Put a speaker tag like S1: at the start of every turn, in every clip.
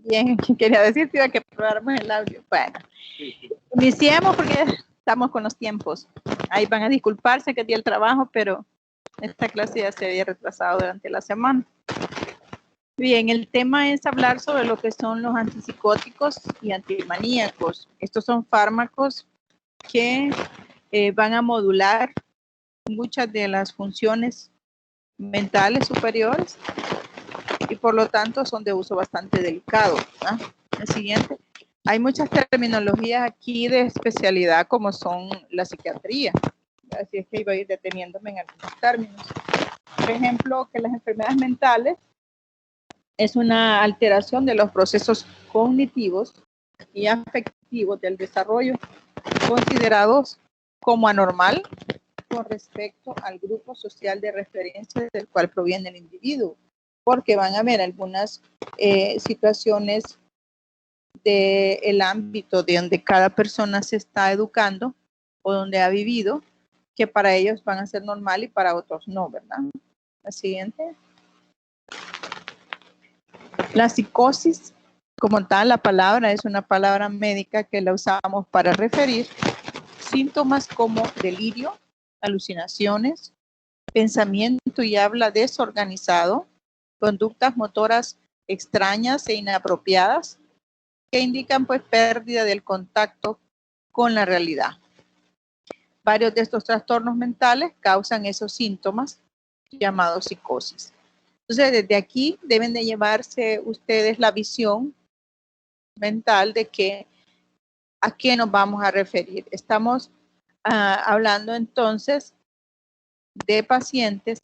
S1: Bien, quería decirte que probáramos el audio. Bueno, iniciemos porque estamos con los tiempos. Ahí van a disculparse que di el trabajo, pero esta clase ya se había retrasado durante la semana. Bien, el tema es hablar sobre lo que son los antipsicóticos y antimaníacos. Estos son fármacos que van a modular muchas de las funciones mentales superiores y por lo tanto son de uso bastante delicado, ¿no? El siguiente. Hay muchas terminologías aquí de especialidad como son la psiquiatría. Así es que iba a ir deteniéndome en algunos términos. Por ejemplo, que las enfermedades mentales es una alteración de los procesos cognitivos y afectivos del desarrollo considerados como anormal con respecto al grupo social de referencia del cual proviene el individuo, porque van a haber algunas situaciones del ámbito de donde cada persona se está educando o donde ha vivido, que para ellos van a ser normal y para otros no, ¿verdad? La siguiente. La psicosis, como tal, la palabra es una palabra médica que la usamos para referir síntomas como delirio, alucinaciones, pensamiento y habla desorganizado, conductas motoras extrañas e inapropiadas que indican pues pérdida del contacto con la realidad. Varios de estos trastornos mentales causan esos síntomas llamados psicosis. Entonces, desde aquí deben de llevarse ustedes la visión mental de que a qué nos vamos a referir. Estamos hablando entonces de pacientes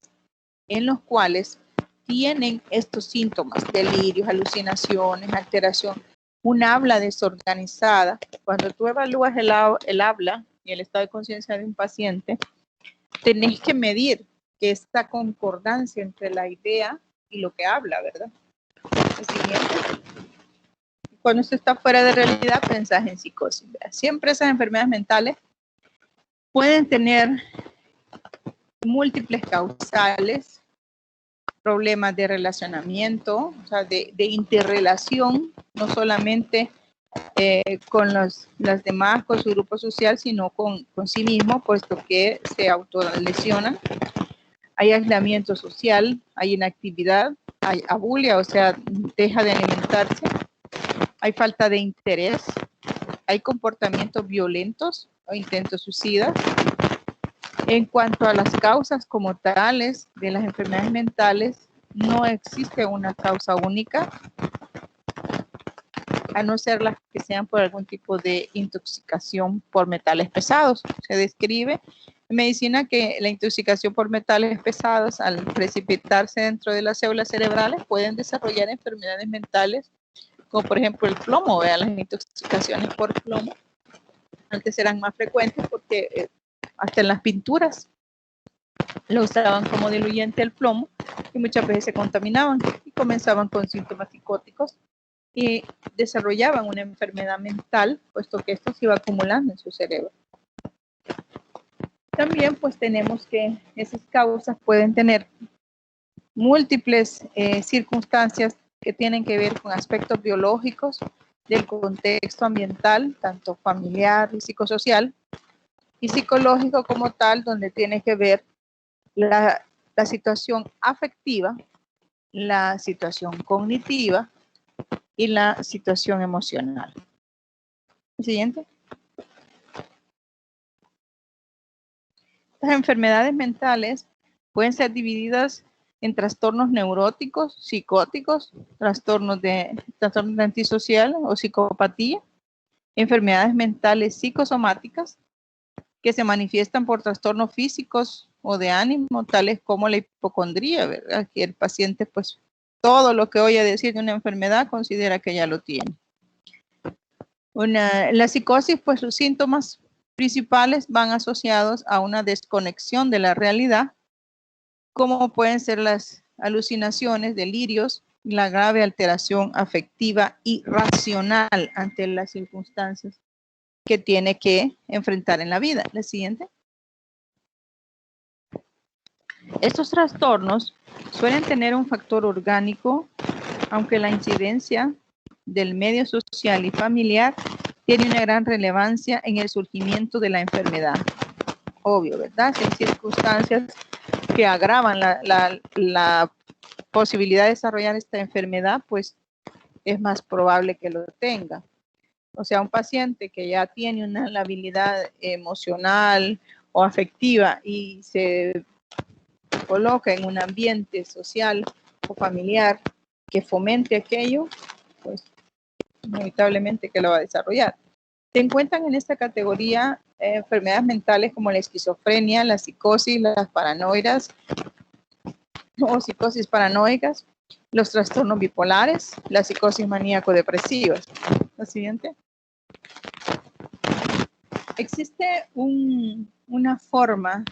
S1: en los cuales tienen estos síntomas, delirios, alucinaciones, alteración, un habla desorganizada. Cuando tú evalúas el habla y el estado de conciencia de un paciente, tenés que medir que esta concordancia entre la idea y lo que habla, ¿verdad? El siguiente. Cuando usted está fuera de realidad, pensás en psicosis, ¿verdad? Siempre esas enfermedades mentales pueden tener múltiples causales, problemas de relacionamiento, o sea, de interrelación, no solamente con las demás, con su grupo social, sino con sí mismo, puesto que se autolesionan. Hay aislamiento social, hay inactividad, hay abulia, o sea, deja de alimentarse, hay falta de interés, hay comportamientos violentos o intentos suicidas. En cuanto a las causas como tales de las enfermedades mentales, no existe una causa única, a no ser las que sean por algún tipo de intoxicación por metales pesados. Se describe en medicina que la intoxicación por metales pesados, al precipitarse dentro de las células cerebrales, pueden desarrollar enfermedades mentales, como por ejemplo el plomo. Vean, las intoxicaciones por plomo antes eran más frecuentes porque hasta en las pinturas lo usaban como diluyente el plomo y muchas veces se contaminaban y comenzaban con síntomas psicóticos y desarrollaban una enfermedad mental, puesto que esto se iba acumulando en su cerebro. También pues tenemos que esas causas pueden tener múltiples circunstancias que tienen que ver con aspectos biológicos del contexto ambiental, tanto familiar y psicosocial, y psicológico como tal, donde tiene que ver la situación afectiva, la situación cognitiva y la situación emocional. Siguiente. Las enfermedades mentales pueden ser divididas en trastornos neuróticos, psicóticos, trastornos de antisocial o psicopatía, enfermedades mentales psicosomáticas que se manifiestan por trastornos físicos o de ánimo, tales como la hipocondría, ¿verdad? Que el paciente, pues, todo lo que oye decir de una enfermedad considera que ya lo tiene. La psicosis, pues, sus síntomas principales van asociados a una desconexión de la realidad, como pueden ser las alucinaciones, delirios, la grave alteración afectiva y racional ante las circunstancias que tiene que enfrentar en la vida. La siguiente. Estos trastornos suelen tener un factor orgánico, aunque la incidencia del medio social y familiar tiene una gran relevancia en el surgimiento de la enfermedad. Obvio, ¿verdad? Si hay circunstancias que agravan la posibilidad de desarrollar esta enfermedad, pues es más probable que lo tenga. O sea, un paciente que ya tiene una labilidad emocional o afectiva y se coloca en un ambiente social o familiar que fomente aquello, pues inevitablemente que lo va a desarrollar. Se encuentran en esta categoría enfermedades mentales como la esquizofrenia, la psicosis, las paranoias o psicosis paranoicas, los trastornos bipolares, la psicosis maníaco-depresivas. La siguiente. Existe una forma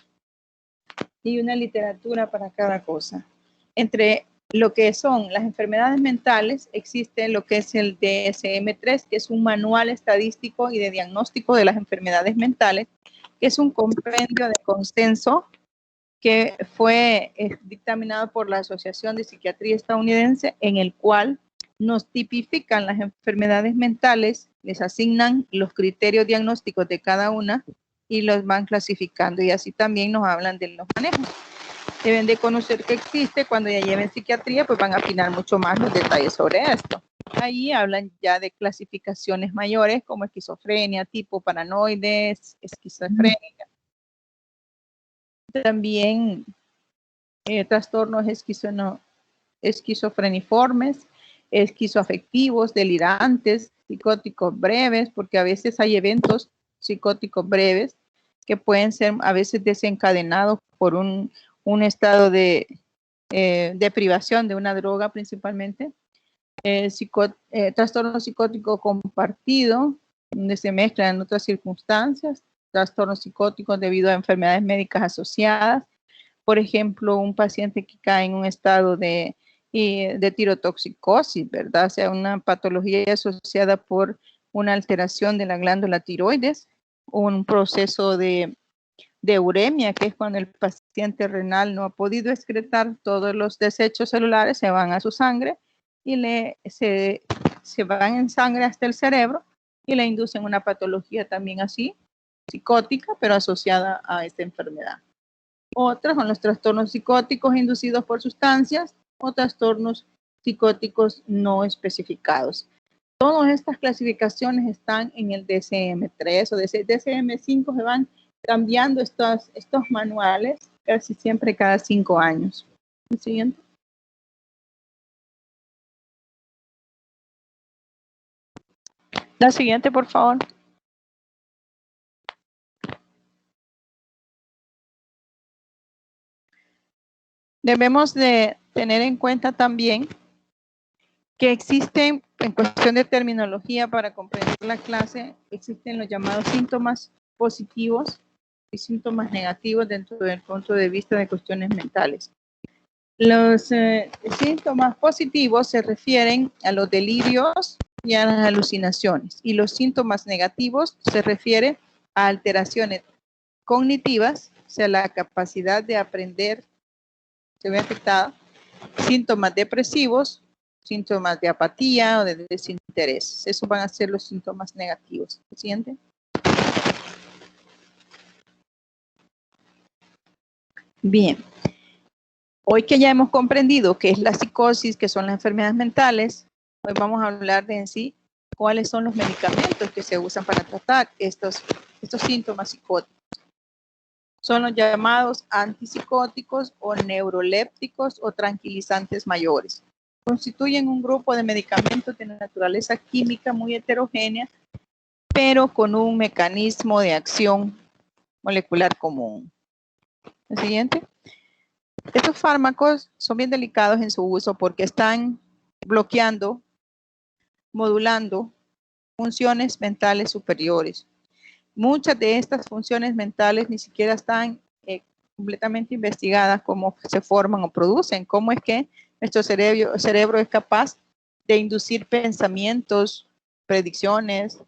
S1: y una literatura para cada cosa. Entre lo que son las enfermedades mentales, existe lo que es el DSM-3, que es un manual estadístico y de diagnóstico de las enfermedades mentales, que es un compendio de consenso que fue dictaminado por la Asociación de Psiquiatría Estadounidense, en el cual nos tipifican las enfermedades mentales, les asignan los criterios diagnósticos de cada una y los van clasificando, y así también nos hablan de los manejos. Deben de conocer que existe. Cuando ya lleven psiquiatría, pues van a afinar mucho más los detalles sobre esto. Ahí hablan ya de clasificaciones mayores como esquizofrenia, tipo paranoides, esquizofrénica. También trastornos esquizofreniformes, esquizoafectivos, delirantes, psicóticos breves, porque a veces hay eventos psicóticos breves que pueden ser a veces desencadenados por un estado de privación de una droga principalmente. Trastorno psicótico compartido, donde se mezclan en otras circunstancias, trastornos psicóticos debido a enfermedades médicas asociadas. Por ejemplo, un paciente que cae en un estado de tirotoxicosis, ¿verdad? O sea, una patología asociada por una alteración de la glándula tiroides, un proceso de uremia, que es cuando el paciente renal no ha podido excretar todos los desechos celulares, se van a su sangre y se van en sangre hasta el cerebro y le inducen una patología también así, psicótica, pero asociada a esta enfermedad. Otras son los trastornos psicóticos inducidos por sustancias o trastornos psicóticos no especificados. Todas estas clasificaciones están en el DSM-3 o DSM-5, se van cambiando estos manuales casi siempre cada 5 años. El siguiente. La siguiente, por favor. Debemos de tener en cuenta también que existen, en cuestión de terminología para comprender la clase, existen los llamados síntomas positivos y síntomas negativos dentro del punto de vista de cuestiones mentales. Los síntomas positivos se refieren a los delirios y a las alucinaciones, y los síntomas negativos se refieren a alteraciones cognitivas, o sea, la capacidad de aprender se ve afectada, síntomas depresivos, síntomas de apatía o de desinterés. Esos van a ser los síntomas negativos. ¿Siguiente? Bien. Hoy que ya hemos comprendido qué es la psicosis, qué son las enfermedades mentales, hoy vamos a hablar de en sí cuáles son los medicamentos que se usan para tratar estos síntomas psicóticos. Son los llamados antipsicóticos o neurolépticos o tranquilizantes mayores. Constituyen un grupo de medicamentos de naturaleza química muy heterogénea, pero con un mecanismo de acción molecular común. El siguiente. Estos fármacos son bien delicados en su uso porque están bloqueando, modulando funciones mentales superiores. Muchas de estas funciones mentales ni siquiera están completamente investigadas, cómo se forman o producen, cómo es que nuestro cerebro es capaz de inducir pensamientos, predicciones,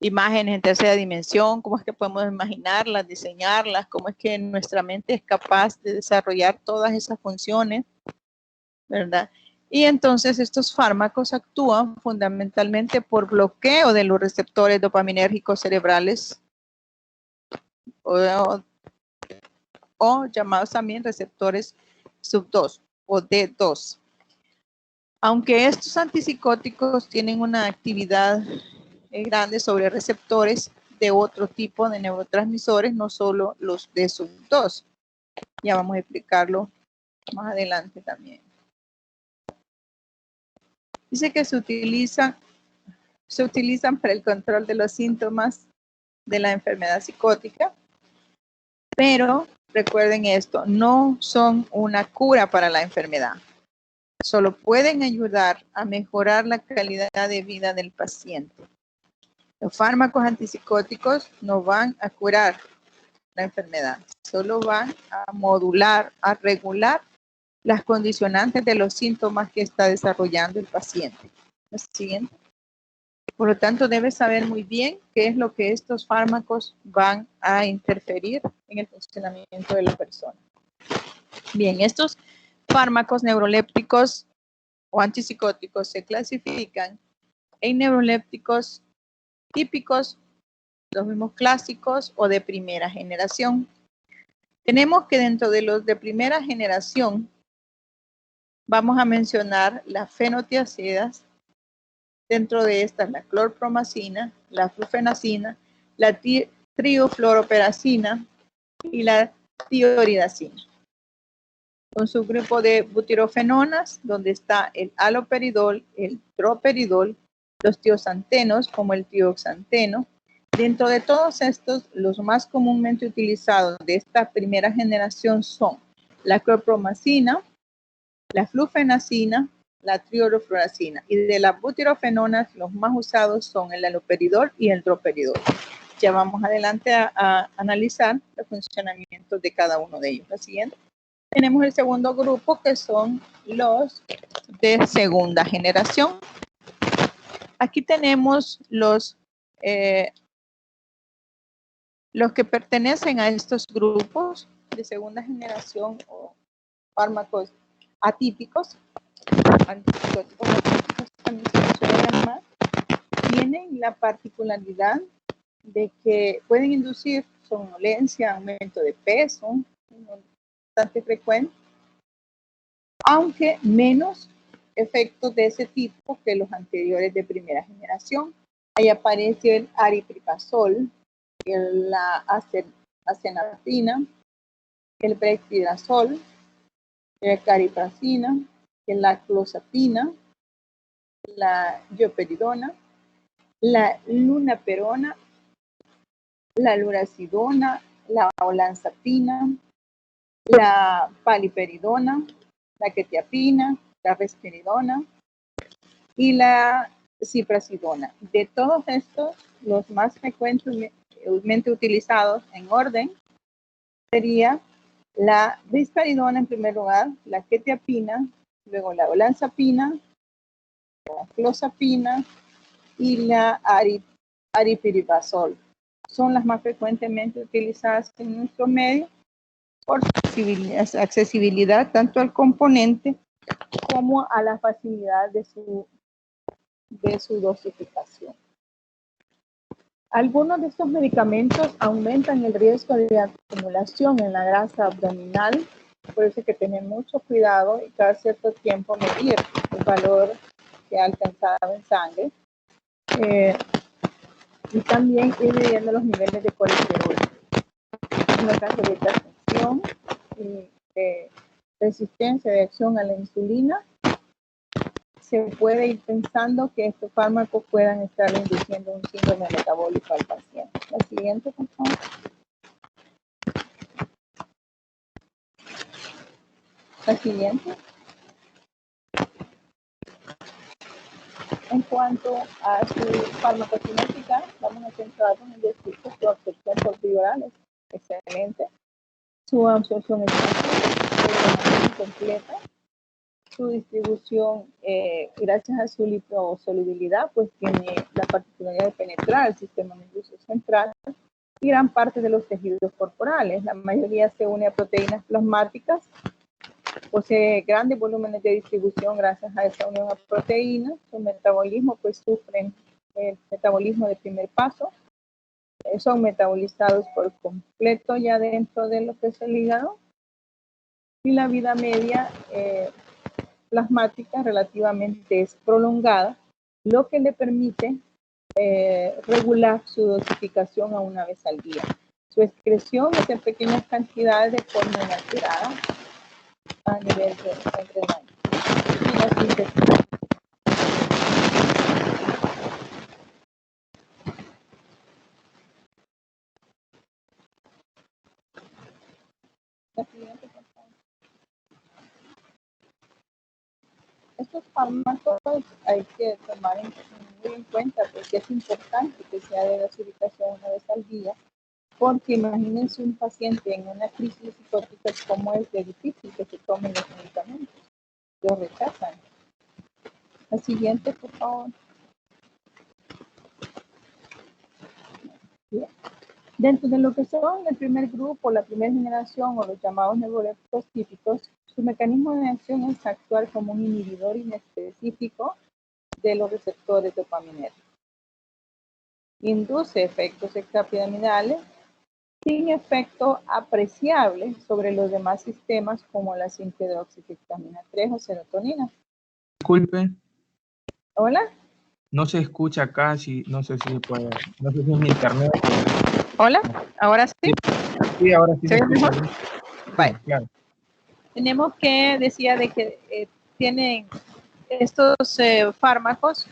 S1: imágenes en tercera dimensión, cómo es que podemos imaginarlas, diseñarlas, cómo es que nuestra mente es capaz de desarrollar todas esas funciones, ¿verdad? Y entonces estos fármacos actúan fundamentalmente por bloqueo de los receptores dopaminérgicos cerebrales o llamados también receptores sub-2 o D2. Aunque estos antipsicóticos tienen una actividad grande sobre receptores de otro tipo de neurotransmisores, no solo los de sub-2. Ya vamos a explicarlo más adelante también. Dice que se utilizan para el control de los síntomas de la enfermedad psicótica, pero recuerden esto, no son una cura para la enfermedad. Solo pueden ayudar a mejorar la calidad de vida del paciente. Los fármacos antipsicóticos no van a curar la enfermedad, solo van a modular, a regular las condicionantes de los síntomas que está desarrollando el paciente. ¿La siguiente? Por lo tanto, debes saber muy bien qué es lo que estos fármacos van a interferir en el funcionamiento de la persona. Bien, estos fármacos neurolépticos o antipsicóticos se clasifican en neurolépticos típicos, los mismos clásicos o de primera generación. Tenemos que dentro de los de primera generación vamos a mencionar las fenotiazidas. Dentro de estas, la clorpromazina, la flufenacina, la triofluoroperacina y la tioridazina. Con su grupo de butirofenonas, donde está el haloperidol, el droperidol, los tioxantenos, como el tioxanteno. Dentro de todos estos, los más comúnmente utilizados de esta primera generación son la clorpromazina, la flufenacina, la triofluoracina, y de las butirofenonas los más usados son el haloperidol y el droperidol. Ya vamos adelante a analizar el funcionamiento de cada uno de ellos. La siguiente. Tenemos el segundo grupo, que son los de segunda generación. Aquí tenemos los que pertenecen a estos grupos de segunda generación o fármacos atípicos. Antipsicóticos atípicos también se suelen llamar. Tienen la particularidad de que pueden inducir somnolencia, aumento de peso, bastante frecuente, aunque menos efectos de ese tipo que los anteriores de primera generación. Ahí aparece el aripiprazol, la acenaptina, el brexpidazol, la cariprazina, la clozapina, la ioperidona, la lunaperona, la lurasidona, la olanzapina, la paliperidona, la quetiapina, la risperidona y la ciprasidona. De todos estos, los más frecuentemente utilizados en orden sería la risperidona en primer lugar, la quetiapina, luego la olanzapina, la clozapina y la aripiprazol. Son las más frecuentemente utilizadas en nuestro medio por accesibilidad tanto al componente como a la facilidad de su dosificación. Algunos de estos medicamentos aumentan el riesgo de acumulación en la grasa abdominal, por eso hay que tener mucho cuidado y cada cierto tiempo medir el valor que ha alcanzado en sangre. Y también ir midiendo los niveles de colesterol. En los casos de hipertensión y de resistencia de acción a la insulina, se puede ir pensando que estos fármacos puedan estar induciendo un síndrome metabólico al paciente. La siguiente, por favor. La siguiente. En cuanto a su farmacocinética, vamos a centrarnos en decir que su absorción por vía oral es excelente. Su absorción es completa. Su distribución, gracias a su liposolubilidad, pues tiene la particularidad de penetrar el sistema nervioso central y gran parte de los tejidos corporales. La mayoría se une a proteínas plasmáticas Posee grandes volúmenes de distribución gracias a esta unión a proteínas. Su metabolismo pues sufren el metabolismo de primer paso. Son metabolizados por completo ya dentro de lo que es el hígado. Y la vida media plasmática relativamente es prolongada, lo que le permite regular su dosificación a una vez al día. Su excreción es en pequeñas cantidades de forma inalterada a nivel de entrenamiento. Y la síntesis. La siguiente, por favor. Estos fármacos hay que tomar muy en cuenta porque es importante que sea de dosificación una vez al día, porque imagínense un paciente en una crisis psicótica como es de difícil que se tomen los medicamentos, los rechazan. La siguiente, por favor. Bien. Dentro de lo que son el primer grupo, la primera generación o los llamados neurolépticos típicos, su mecanismo de acción es actuar como un inhibidor inespecífico de los receptores dopaminérgicos. Induce efectos extrapiramidales sin efecto apreciable sobre los demás sistemas como la 5-hidroxitriptamina 3 o serotonina.
S2: Disculpe.
S1: ¿Hola?
S2: No se escucha casi, no sé si se puede, no sé si es mi internet.
S1: ¿Hola? ¿Ahora sí?
S2: Sí, ahora sí.
S1: ¿Se ve mejor? Vale.
S2: Sí, claro.
S1: Tenemos que decir de que tienen estos fármacos,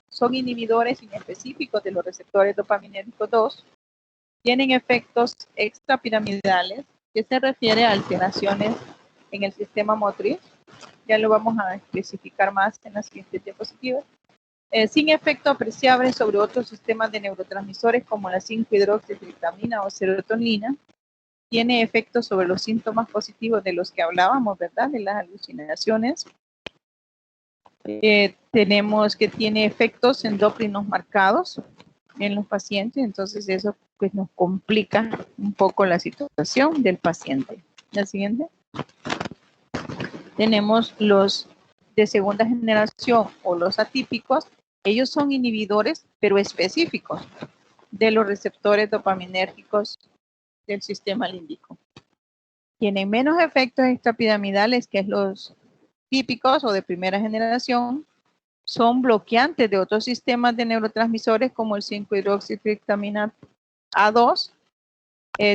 S1: son inhibidores inespecíficos de los receptores dopaminérgicos 2, tienen efectos extrapiramidales, que se refiere a alteraciones en el sistema motriz, ya lo vamos a especificar más en las siguientes diapositivas, sin efecto apreciable sobre otros sistemas de neurotransmisores como la 5-hidroxitriptamina o serotonina, tiene efectos sobre los síntomas positivos de los que hablábamos, ¿verdad? De las alucinaciones. Tenemos que tiene efectos endocrinos marcados en los pacientes, entonces eso pues nos complica un poco la situación del paciente. La siguiente. Tenemos los de segunda generación o los atípicos. Ellos son inhibidores, pero específicos de los receptores dopaminérgicos del sistema límbico. Tienen menos efectos extrapiramidales que los típicos o de primera generación. Son bloqueantes de otros sistemas de neurotransmisores como el 5-hidroxitriptamina A2.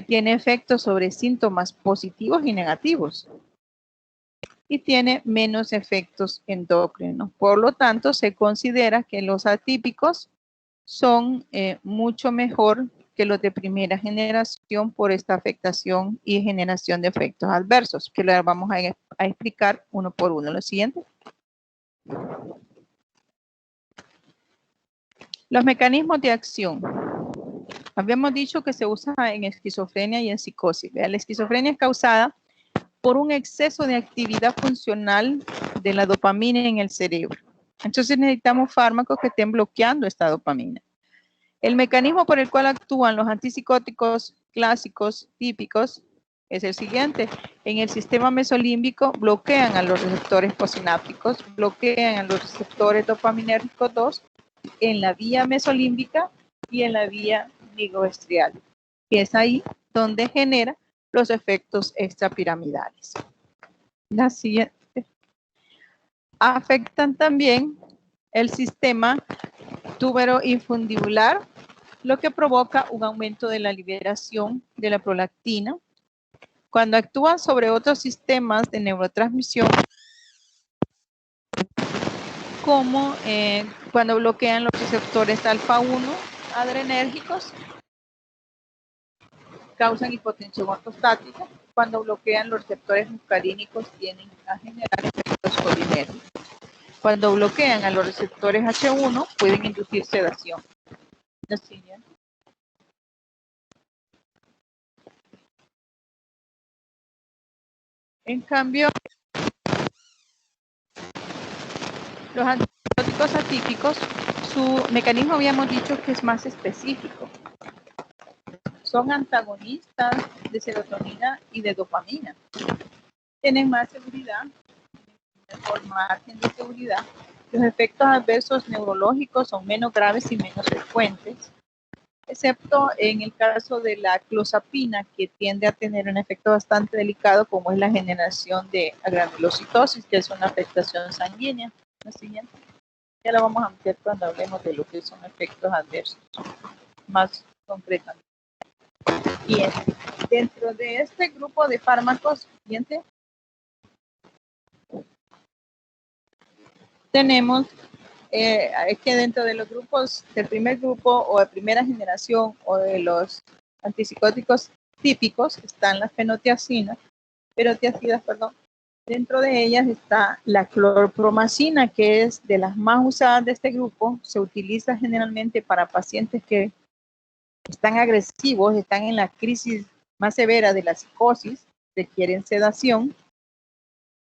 S1: Tiene efectos sobre síntomas positivos y negativos. Y tiene menos efectos endocrinos. Por lo tanto, se considera que los atípicos son mucho mejor que los de primera generación por esta afectación y generación de efectos adversos, que lo vamos a explicar uno por uno. Lo siguiente. Los mecanismos de acción. Habíamos dicho que se usa en esquizofrenia y en psicosis. La esquizofrenia es causada por un exceso de actividad funcional de la dopamina en el cerebro. Entonces necesitamos fármacos que estén bloqueando esta dopamina. El mecanismo por el cual actúan los antipsicóticos clásicos típicos es el siguiente. En el sistema mesolímbico bloquean a los receptores postsinápticos, bloquean a los receptores dopaminérgicos 2 en la vía mesolímbica y en la vía nigroestrial, que es ahí donde genera los efectos extrapiramidales. La siguiente. Afectan también el sistema tuberoinfundibular, lo que provoca un aumento de la liberación de la prolactina. Cuando actúan sobre otros sistemas de neurotransmisión, como cuando bloquean los receptores alfa-1 adrenérgicos, causan hipotensión ortostática. Cuando bloquean los receptores muscarínicos, tienden a generar efectos colinérgicos. Cuando bloquean a los receptores H1, pueden inducir sedación. La siguiente. En cambio, los antipsicóticos atípicos, su mecanismo habíamos dicho que es más específico. Son antagonistas de serotonina y de dopamina. tienen más seguridad, mejor margen de seguridad. Los efectos adversos neurológicos son menos graves y menos frecuentes, excepto en el caso de la clozapina, que tiende a tener un efecto bastante delicado, como es la generación de granulocitosis, que es una afectación sanguínea. La siguiente. Ya la vamos a meter cuando hablemos de lo que son efectos adversos, más concretamente. Bien, dentro de este grupo de fármacos, siguiente, tenemos es que dentro de los grupos del primer grupo o de primera generación o de los antipsicóticos típicos están las fenotiacidas, perdón. Dentro de ellas está la clorpromacina, que es de las más usadas de este grupo. Se utiliza generalmente para pacientes que están agresivos, están en la crisis más severa de la psicosis, requieren sedación.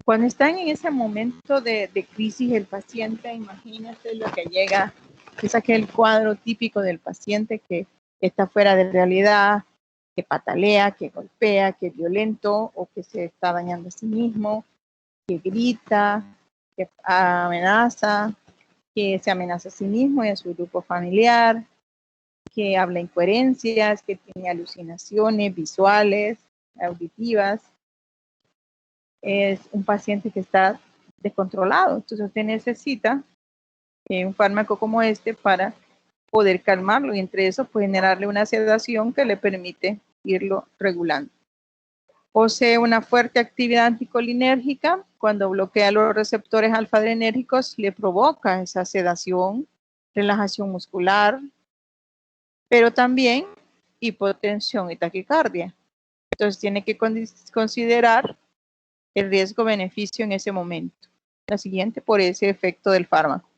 S1: Cuando están en ese momento de crisis el paciente, imagínense lo que llega, es aquel cuadro típico del paciente que está fuera de realidad, que patalea, que golpea, que es violento o que se está dañando a sí mismo, que grita, que amenaza, que se amenaza a sí mismo y a su grupo familiar, que habla incoherencias, que tiene alucinaciones visuales, auditivas. Es un paciente que está descontrolado. Entonces usted necesita un fármaco como este para poder calmarlo y entre eso pues generarle una sedación que le permite irlo regulando. Posee una fuerte actividad anticolinérgica. Cuando bloquea los receptores alfa-adrenérgicos le provoca esa sedación, relajación muscular, pero también hipotensión y taquicardia. Entonces tiene que considerar el riesgo-beneficio en ese momento. La siguiente, por ese efecto del fármaco.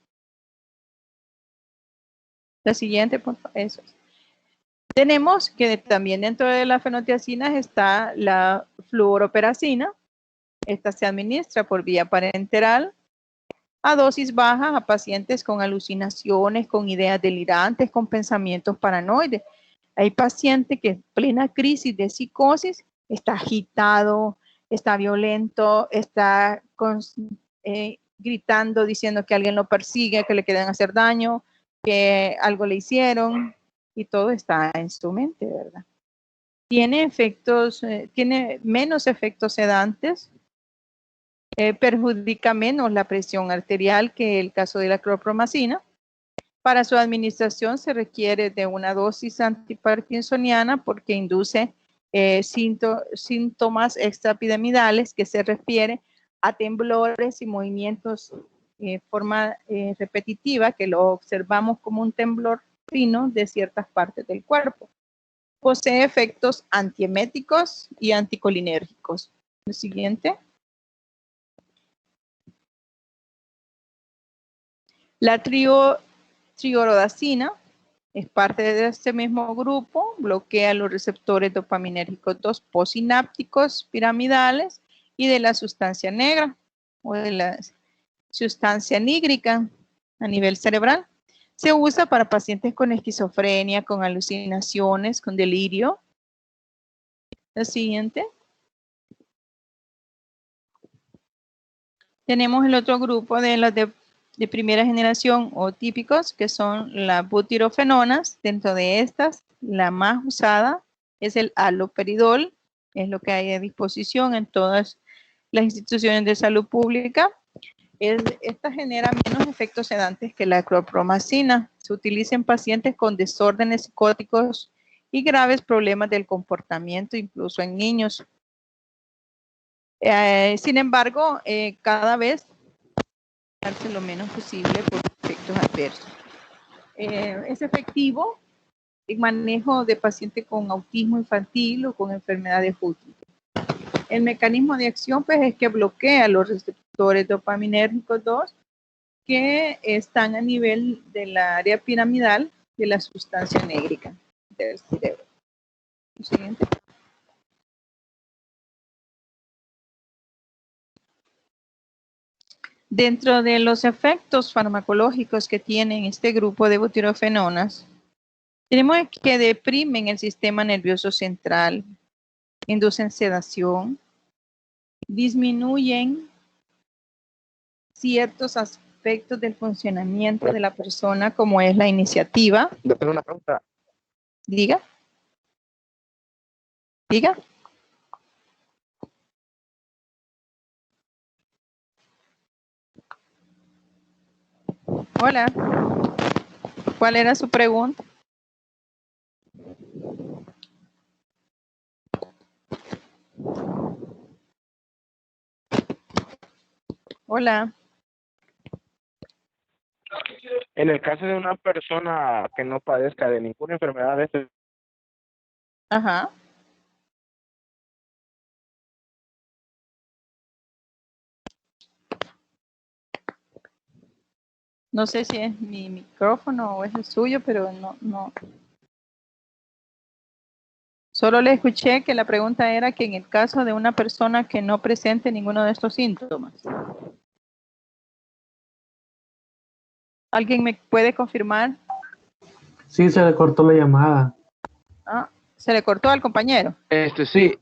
S1: La siguiente, por favor, eso. Tenemos que también dentro de las fenotiacinas está la fluoroperacina. Esta se administra por vía parenteral a dosis bajas a pacientes con alucinaciones, con ideas delirantes, con pensamientos paranoides. Hay pacientes que en plena crisis de psicosis está agitado, está violento, está gritando, diciendo que alguien lo persigue, que le quieren hacer daño, que algo le hicieron, y todo está en su mente, ¿verdad? Tiene efectos, tiene menos efectos sedantes, perjudica menos la presión arterial que el caso de la clorpromacina. Para su administración se requiere de una dosis antiparkinsoniana porque induce síntomas extraepidemidales, que se refiere a temblores y movimientos de forma repetitiva, que lo observamos como un temblor fino de ciertas partes del cuerpo. Posee efectos antieméticos y anticolinérgicos. Lo siguiente. La triorodacina es parte de este mismo grupo, bloquea los receptores dopaminérgicos 2 posinápticos piramidales y de la sustancia negra o de la sustancia nígrica a nivel cerebral. Se usa para pacientes con esquizofrenia, con alucinaciones, con delirio. La siguiente. Tenemos el otro grupo de las de primera generación o típicos, que son las butirofenonas. Dentro de estas, la más usada es el haloperidol, es lo que hay a disposición en todas las instituciones de salud pública. Esta genera menos efectos sedantes que la clorpromacina. Se utiliza en pacientes con desórdenes psicóticos y graves problemas del comportamiento, incluso en niños. Sin embargo, cada vez darse lo menos posible por efectos adversos. Es efectivo en manejo de pacientes con autismo infantil o con enfermedades útiles. El mecanismo de acción pues, es que bloquea los receptores dopaminérgicos 2 que están a nivel del área piramidal de la sustancia nígrica del cerebro. Lo siguiente. Dentro de los efectos farmacológicos que tienen este grupo de butirofenonas, tenemos que deprimen el sistema nervioso central, inducen sedación, disminuyen ciertos aspectos del funcionamiento de la persona, como es la iniciativa.
S3: Yo tengo una pregunta.
S1: Diga. Diga. Hola. ¿Cuál era su pregunta? Hola.
S3: En el caso de una persona que no padezca de ninguna enfermedad de este,
S1: Ajá. No sé si es mi micrófono o es el suyo, pero no. Solo le escuché que la pregunta era que en el caso de una persona que no presente ninguno de estos síntomas. ¿Alguien me puede confirmar?
S4: Sí, se le cortó la llamada.
S1: Ah, se le cortó al compañero.
S3: sí, ¿qué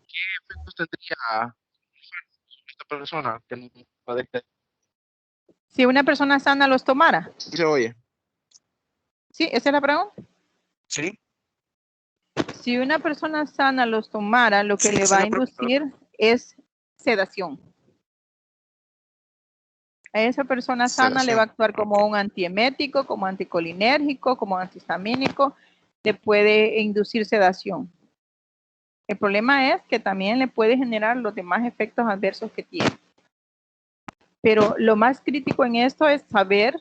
S3: efectos tendría esta persona que no padezca?
S1: Si una persona sana los tomara.
S3: ¿Sí se oye?
S1: Sí, esa es la pregunta.
S3: Sí.
S1: Si una persona sana los tomara, lo que
S3: Sí,
S1: le
S3: esa
S1: va a
S3: es la pregunta.
S1: inducir es sedación. A esa persona sana le va a actuar como un antiemético, como anticolinérgico, como antihistamínico, le puede inducir sedación. El problema es que también le puede generar los demás efectos adversos que tiene. Pero lo más crítico en esto es saber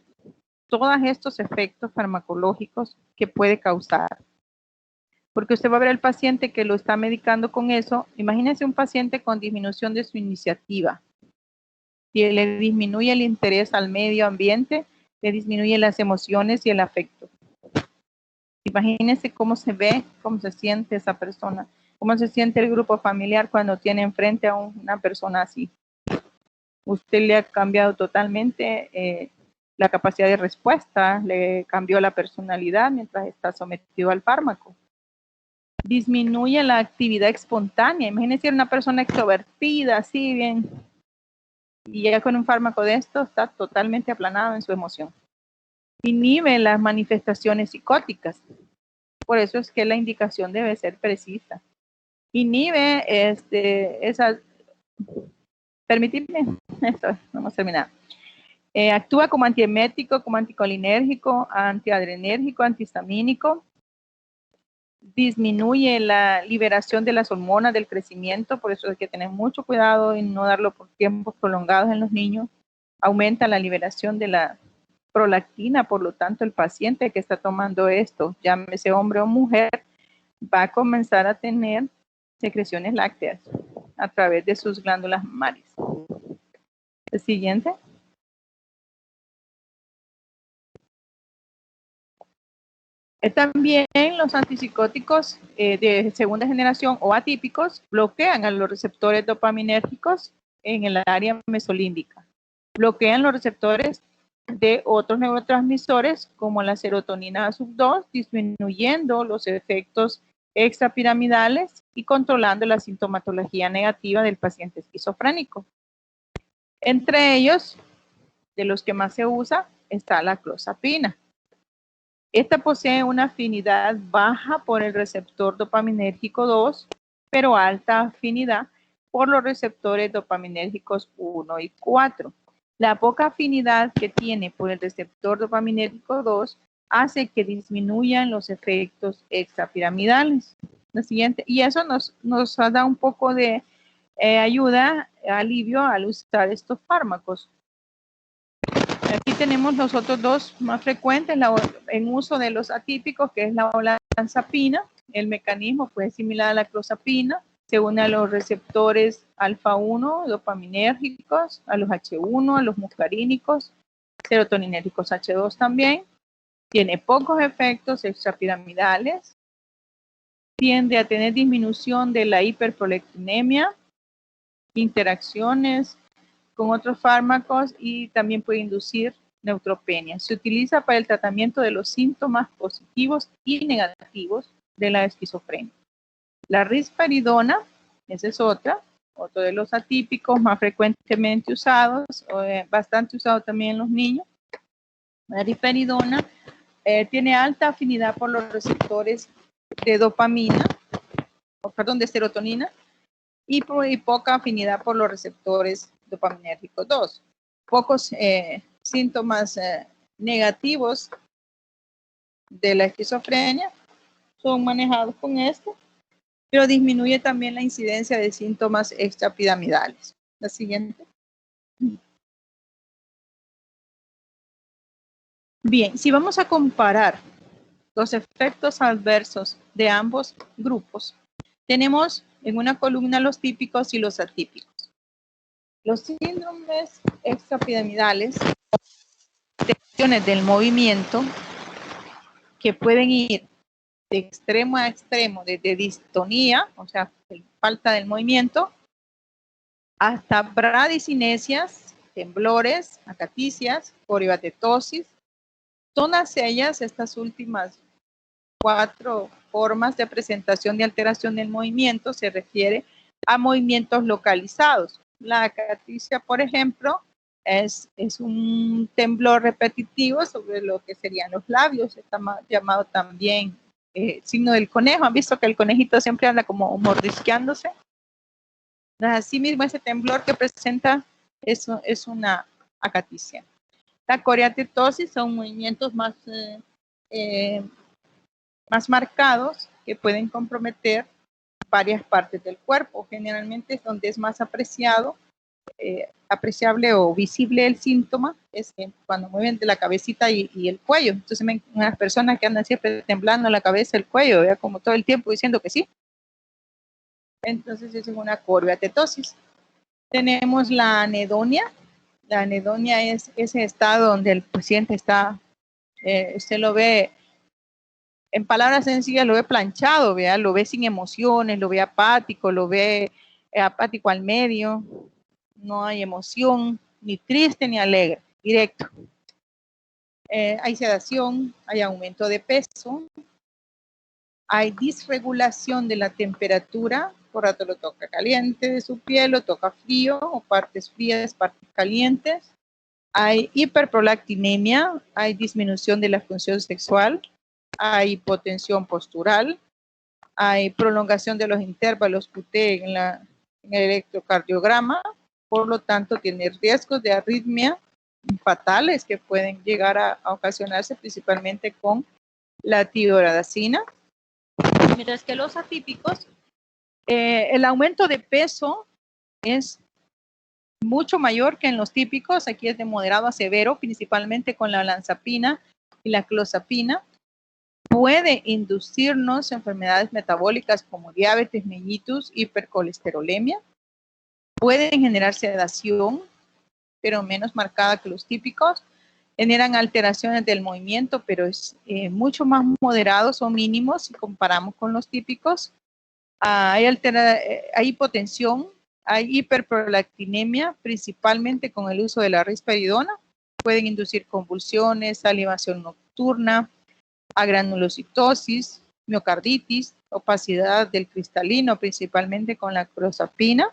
S1: todos estos efectos farmacológicos que puede causar. Porque usted va a ver al paciente que lo está medicando con eso. Imagínese un paciente con disminución de su iniciativa. Si le disminuye el interés al medio ambiente, le disminuye las emociones y el afecto. Imagínese cómo se ve, cómo se siente esa persona, cómo se siente el grupo familiar cuando tiene enfrente a una persona así. Usted le ha cambiado totalmente la capacidad de respuesta, le cambió la personalidad mientras está sometido al fármaco. Disminuye la actividad espontánea. Imagínese una persona extrovertida, así bien, y ya con un fármaco de esto está totalmente aplanado en su emoción. Inhibe las manifestaciones psicóticas. Por eso es que la indicación debe ser precisa. Inhibe esas... Permitidme, esto, vamos a terminar. Actúa como antiemético, como anticolinérgico, antiadrenérgico, antihistamínico. Disminuye la liberación de las hormonas del crecimiento, por eso hay que tener mucho cuidado en no darlo por tiempos prolongados en los niños. Aumenta la liberación de la prolactina, por lo tanto el paciente que está tomando esto, llámese hombre o mujer, va a comenzar a tener secreciones lácteas a través de sus glándulas mamarias. El siguiente. También los antipsicóticos de segunda generación o atípicos bloquean a los receptores dopaminérgicos en el área mesolímbica. Bloquean los receptores de otros neurotransmisores como la serotonina sub-2, disminuyendo los efectos extrapiramidales y controlando la sintomatología negativa del paciente esquizofrénico. Entre ellos, de los que más se usa, está la clozapina. Esta posee una afinidad baja por el receptor dopaminérgico 2, pero alta afinidad por los receptores dopaminérgicos 1 y 4. La poca afinidad que tiene por el receptor dopaminérgico 2 hace que disminuyan los efectos extrapiramidales. Lo siguiente, y eso nos da un poco de ayuda, alivio al usar estos fármacos. Aquí tenemos los otros dos más frecuentes en uso de los atípicos, que es la olanzapina. El mecanismo pues, es similar a la clozapina. Se une a los receptores alfa-1 dopaminérgicos, a los H1, a los muscarínicos, serotoninérgicos H2 también. Tiene pocos efectos extrapiramidales. Tiende a tener disminución de la hiperprolactinemia, interacciones con otros fármacos y también puede inducir neutropenia. Se utiliza para el tratamiento de los síntomas positivos y negativos de la esquizofrenia. La risperidona, esa es otra, otro de los atípicos más frecuentemente usados, bastante usado también en los niños. La risperidona tiene alta afinidad por los receptores de dopamina, de serotonina, y poca afinidad por los receptores dopaminérgicos 2. Pocos síntomas negativos de la esquizofrenia son manejados con esto, pero disminuye también la incidencia de síntomas extrapiramidales. La siguiente. Bien, si vamos a comparar los efectos adversos de ambos grupos, tenemos en una columna los típicos y los atípicos. Los síndromes extrapiramidales, tensiones del movimiento, que pueden ir de extremo a extremo, desde distonía, o sea, falta del movimiento, hasta bradicinesias, temblores, acaticias, coribatetosis. Todas ellas, estas últimas 4 formas de presentación de alteración del movimiento, se refiere a movimientos localizados. La acaticia, por ejemplo, es un temblor repetitivo sobre lo que serían los labios, está llamado también signo del conejo. ¿Han visto que el conejito siempre anda como mordisqueándose? Asimismo, ese temblor que presenta es una acaticia. La coriatetosis son movimientos más marcados que pueden comprometer varias partes del cuerpo. Generalmente es donde es más apreciable o visible el síntoma, es cuando mueven de la cabecita y el cuello. Entonces, unas personas que andan siempre temblando la cabeza, el cuello, ¿verdad? Como todo el tiempo diciendo que sí. Entonces, es una coriatetosis. Tenemos la anedonia. La anedonia es ese estado donde el paciente está, usted lo ve, en palabras sencillas, lo ve planchado, ¿verdad? Lo ve sin emociones, lo ve apático, lo ve apático al medio, no hay emoción, ni triste ni alegre, directo. Hay sedación, hay aumento de peso, hay disregulación de la temperatura, por rato lo toca caliente de su piel, lo toca frío, o partes frías, partes calientes. Hay hiperprolactinemia, hay disminución de la función sexual, hay hipotensión postural, hay prolongación de los intervalos QT en el electrocardiograma, por lo tanto tiene riesgos de arritmia fatales que pueden llegar a ocasionarse principalmente con la tioradacina. Mientras que los atípicos, el aumento de peso es mucho mayor que en los típicos. Aquí es de moderado a severo, principalmente con la olanzapina y la clozapina. Puede inducirnos enfermedades metabólicas como diabetes mellitus, hipercolesterolemia. Pueden generar sedación, pero menos marcada que los típicos. Generan alteraciones del movimiento, pero es mucho más moderados o mínimos si comparamos con los típicos. Hay hipotensión, hay hiperprolactinemia, principalmente con el uso de la risperidona. Pueden inducir convulsiones, salivación nocturna, agranulocitosis, miocarditis, opacidad del cristalino, principalmente con la clozapina.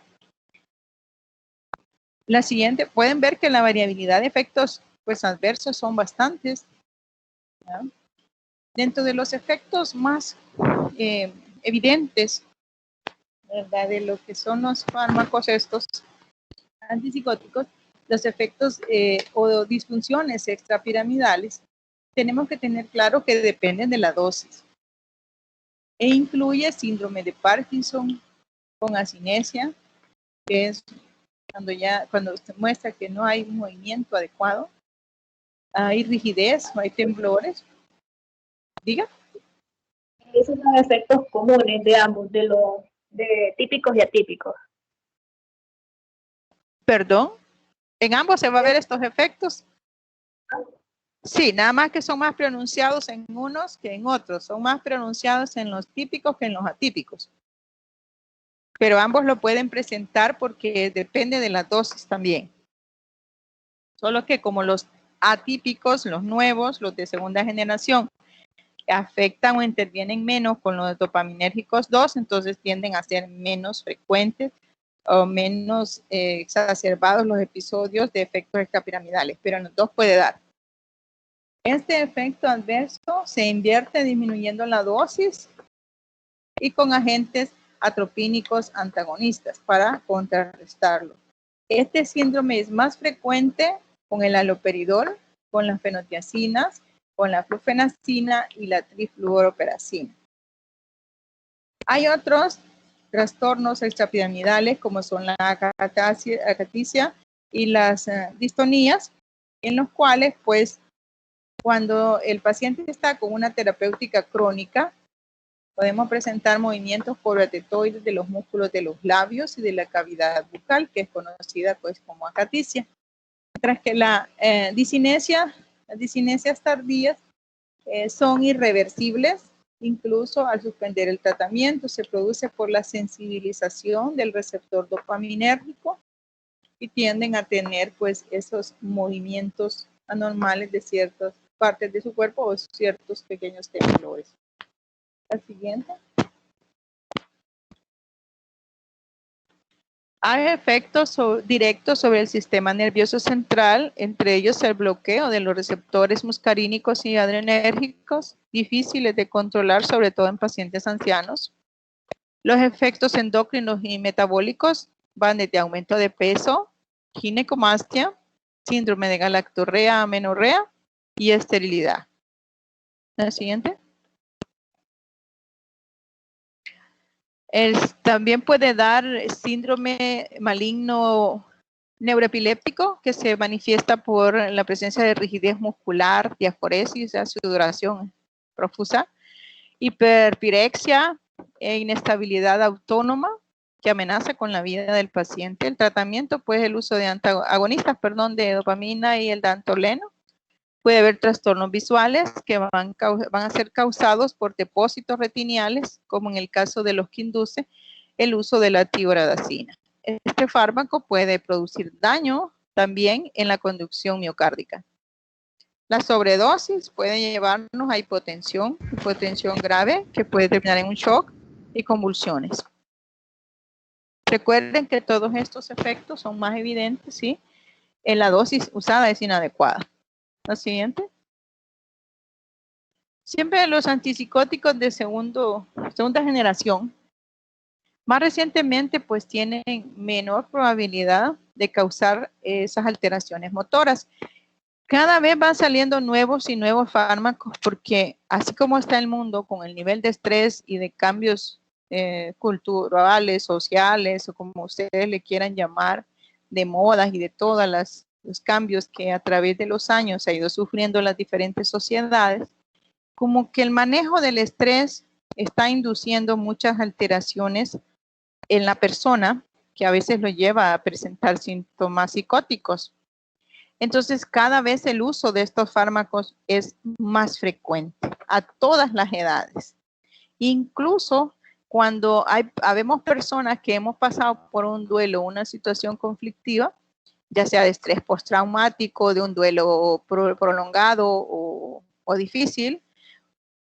S1: La siguiente, pueden ver que la variabilidad de efectos adversos son bastantes, ¿ya? Dentro de los efectos más evidentes, ¿verdad?, de lo que son los fármacos estos antipsicóticos, los efectos o disfunciones extrapiramidales, tenemos que tener claro que dependen de la dosis e incluye síndrome de Parkinson con acinesia, que es cuando usted muestra que no hay un movimiento adecuado, hay rigidez, hay temblores. Diga.
S5: Esos son efectos comunes de ambos, de típicos y atípicos.
S1: Perdón, ¿en ambos se va a ver estos efectos? Sí, nada más que son más pronunciados en unos que en otros. Son más pronunciados en los típicos que en los atípicos. Pero ambos lo pueden presentar porque depende de la dosis también. Solo que como los atípicos, los nuevos, los de segunda generación, afectan o intervienen menos con los dopaminérgicos 2, entonces tienden a ser menos frecuentes o menos exacerbados los episodios de efectos extrapiramidales, pero en los dos puede dar. Este efecto adverso se invierte disminuyendo la dosis y con agentes atropínicos antagonistas para contrarrestarlo. Este síndrome es más frecuente con el haloperidol, con las fenotiacinas, con la flufenacina y la trifluoroperacina. Hay otros trastornos extrapiramidales como son la acaticia y las distonías, en los cuales pues cuando el paciente está con una terapéutica crónica, podemos presentar movimientos cobrotetoides de los músculos de los labios y de la cavidad bucal, que es conocida pues como acaticia. Mientras que las disinesias tardías son irreversibles, incluso al suspender el tratamiento. Se produce por la sensibilización del receptor dopaminérgico y tienden a tener pues esos movimientos anormales de ciertas partes de su cuerpo o ciertos pequeños temblores. La siguiente. Hay efectos directos sobre el sistema nervioso central, entre ellos el bloqueo de los receptores muscarínicos y adrenérgicos, difíciles de controlar, sobre todo en pacientes ancianos. Los efectos endocrinos y metabólicos van desde aumento de peso, ginecomastia, síndrome de galactorrea, amenorrea y esterilidad. La siguiente. También puede dar síndrome maligno neuroepiléptico que se manifiesta por la presencia de rigidez muscular, diaforesis, sudoración profusa, hiperpirexia e inestabilidad autónoma que amenaza con la vida del paciente. El tratamiento, pues el uso de agonistas, de dopamina y el dantoleno. Puede haber trastornos visuales que van a ser causados por depósitos retiniales, como en el caso de los que induce el uso de la tiroxina. Este fármaco puede producir daño también en la conducción miocárdica. La sobredosis puede llevarnos a hipotensión grave, que puede terminar en un shock y convulsiones. Recuerden que todos estos efectos son más evidentes si la dosis usada es inadecuada. La siguiente. Siempre los antipsicóticos de segunda generación, más recientemente, pues tienen menor probabilidad de causar esas alteraciones motoras. Cada vez van saliendo nuevos y nuevos fármacos porque así como está el mundo con el nivel de estrés y de cambios culturales, sociales o como ustedes le quieran llamar, de modas y de todos los cambios que a través de los años ha ido sufriendo las diferentes sociedades, como que el manejo del estrés está induciendo muchas alteraciones en la persona que a veces lo lleva a presentar síntomas psicóticos. Entonces, cada vez el uso de estos fármacos es más frecuente a todas las edades. Incluso cuando habemos personas que hemos pasado por un duelo, una situación conflictiva, ya sea de estrés postraumático, de un duelo prolongado o difícil,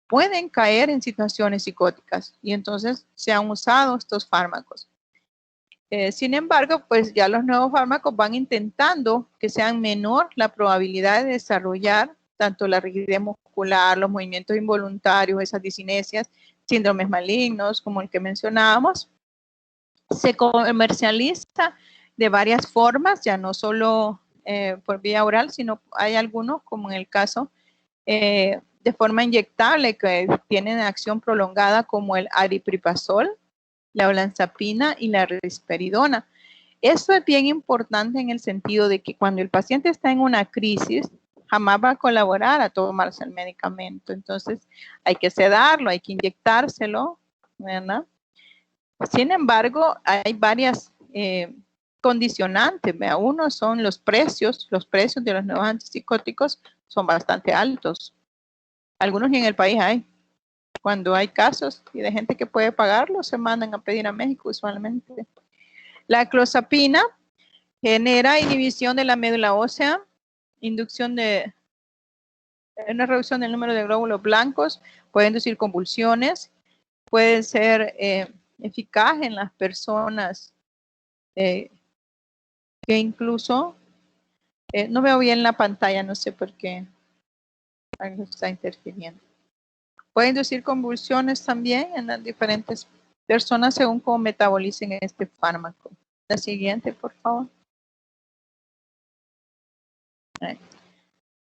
S1: pueden caer en situaciones psicóticas y entonces se han usado estos fármacos. Sin embargo, pues ya los nuevos fármacos van intentando que sean menor la probabilidad de desarrollar tanto la rigidez muscular, los movimientos involuntarios, esas disinesias, síndromes malignos, como el que mencionábamos. Se comercializa de varias formas, ya no solo por vía oral, sino hay algunos, como en el caso de forma inyectable, que tienen acción prolongada, como el aripiprazol, la olanzapina y la risperidona. Eso es bien importante en el sentido de que cuando el paciente está en una crisis, jamás va a colaborar a tomarse el medicamento. Entonces, hay que sedarlo, hay que inyectárselo, ¿verdad? Sin embargo, hay varias condicionantes. Uno son los precios de los nuevos antipsicóticos son bastante altos. Algunos ni en el país hay. Cuando hay casos y de gente que puede pagarlo, se mandan a pedir a México usualmente. La clozapina genera inhibición de la médula ósea, inducción de una reducción del número de glóbulos blancos, puede inducir convulsiones, puede ser eficaz en las personas que incluso, no veo bien la pantalla, no sé por qué algo está interfiriendo. Puede inducir convulsiones también en las diferentes personas según cómo metabolicen este fármaco. La siguiente, por favor.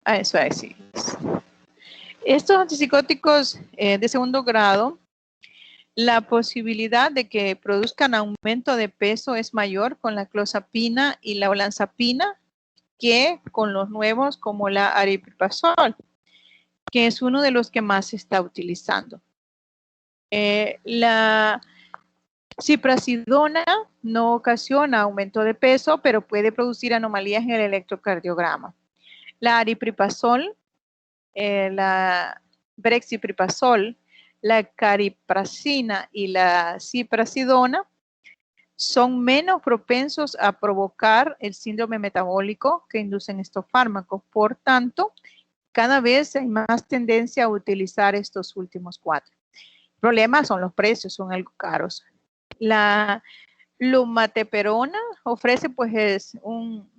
S1: Eso es. Estos antipsicóticos de segundo grado, la posibilidad de que produzcan aumento de peso es mayor con la clozapina y la olanzapina que con los nuevos como la aripiprazol, que es uno de los que más se está utilizando. La ciprasidona no ocasiona aumento de peso, pero puede producir anomalías en el electrocardiograma. La aripiprazol, la brexpiprazol, la cariprazina y la ciprasidona son menos propensos a provocar el síndrome metabólico que inducen estos fármacos. Por tanto, cada vez hay más tendencia a utilizar estos últimos 4. El problema son los precios, son algo caros. La lumateperona ofrece pues un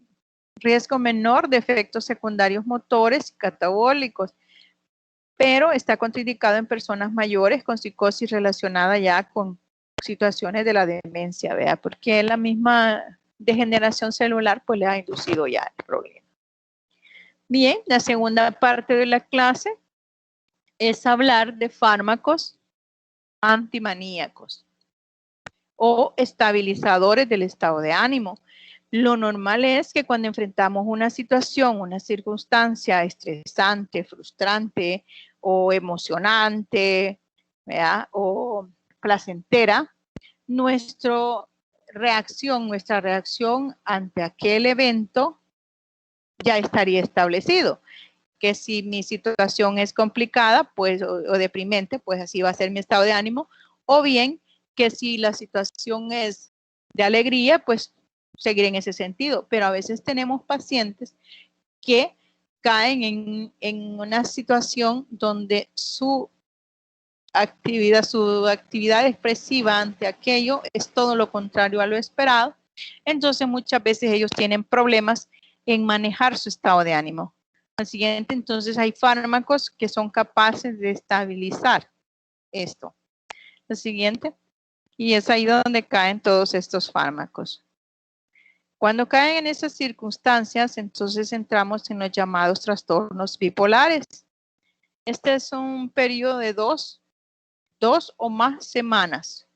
S1: riesgo menor de efectos secundarios motores y catabólicos, pero está contraindicado en personas mayores con psicosis relacionada ya con situaciones de la demencia, ¿vea? Porque la misma degeneración celular pues le ha inducido ya el problema. Bien, la segunda parte de la clase es hablar de fármacos antimaníacos o estabilizadores del estado de ánimo. Lo normal es que cuando enfrentamos una situación, una circunstancia estresante, frustrante o emocionante, ¿verdad? O placentera, nuestra reacción ante aquel evento ya estaría establecido. Que si mi situación es complicada, pues, o deprimente, pues así va a ser mi estado de ánimo, o bien que si la situación es de alegría, pues seguir en ese sentido. Pero a veces tenemos pacientes que caen en una situación donde su actividad expresiva ante aquello es todo lo contrario a lo esperado. Entonces muchas veces ellos tienen problemas en manejar su estado de ánimo. Al siguiente, entonces hay fármacos que son capaces de estabilizar esto. Lo siguiente, y es ahí donde caen todos estos fármacos. Cuando caen en esas circunstancias, entonces entramos en los llamados trastornos bipolares. Este es un periodo de dos o más semanas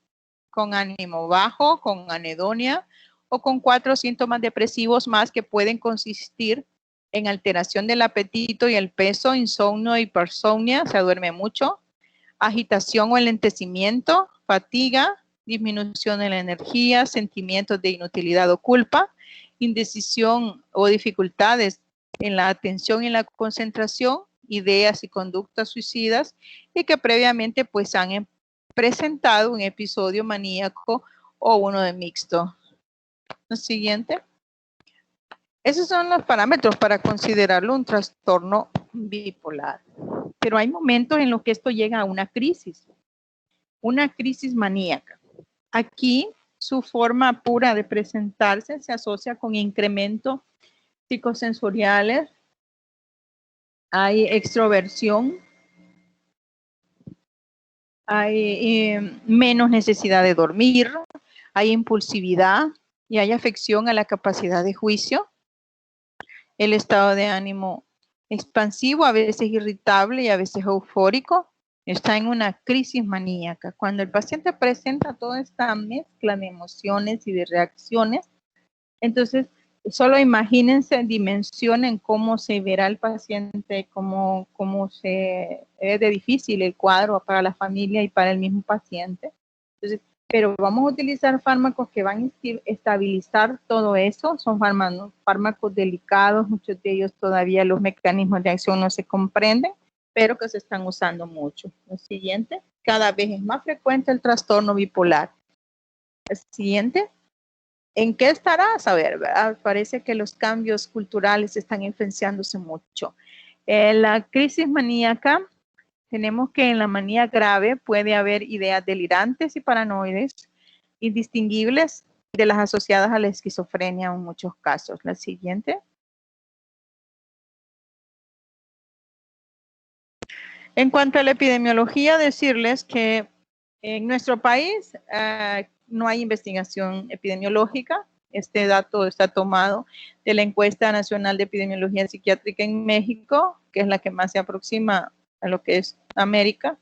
S1: con ánimo bajo, con anedonia o con 4 síntomas depresivos más que pueden consistir en alteración del apetito y el peso, insomnio, hipersomnia, se duerme mucho, agitación o enlentecimiento, fatiga, disminución de la energía, sentimientos de inutilidad o culpa, indecisión o dificultades en la atención y en la concentración, ideas y conductas suicidas y que previamente pues han presentado un episodio maníaco o uno de mixto. Lo siguiente. Esos son los parámetros para considerarlo un trastorno bipolar. Pero hay momentos en los que esto llega a una crisis maníaca. Aquí su forma pura de presentarse se asocia con incrementos psicosensoriales, hay extroversión, hay menos necesidad de dormir, hay impulsividad y hay afección a la capacidad de juicio. El estado de ánimo expansivo, a veces irritable y a veces eufórico, está en una crisis maníaca. Cuando el paciente presenta toda esta mezcla de emociones y de reacciones, entonces solo imagínense, dimensionen cómo se verá el paciente, cómo es de difícil el cuadro para la familia y para el mismo paciente. Entonces, pero vamos a utilizar fármacos que van a estabilizar todo eso. Son fármacos delicados, muchos de ellos todavía los mecanismos de acción no se comprenden, pero que se están usando mucho. Lo siguiente, cada vez es más frecuente el trastorno bipolar. El siguiente, ¿en qué estará? A ver, ¿verdad? Parece que los cambios culturales están influenciándose mucho. La crisis maníaca, tenemos que en la manía grave puede haber ideas delirantes y paranoides, indistinguibles de las asociadas a la esquizofrenia en muchos casos. La siguiente. En cuanto a la epidemiología, decirles que en nuestro país no hay investigación epidemiológica. Este dato está tomado de la encuesta nacional de epidemiología psiquiátrica en México, que es la que más se aproxima a lo que es América.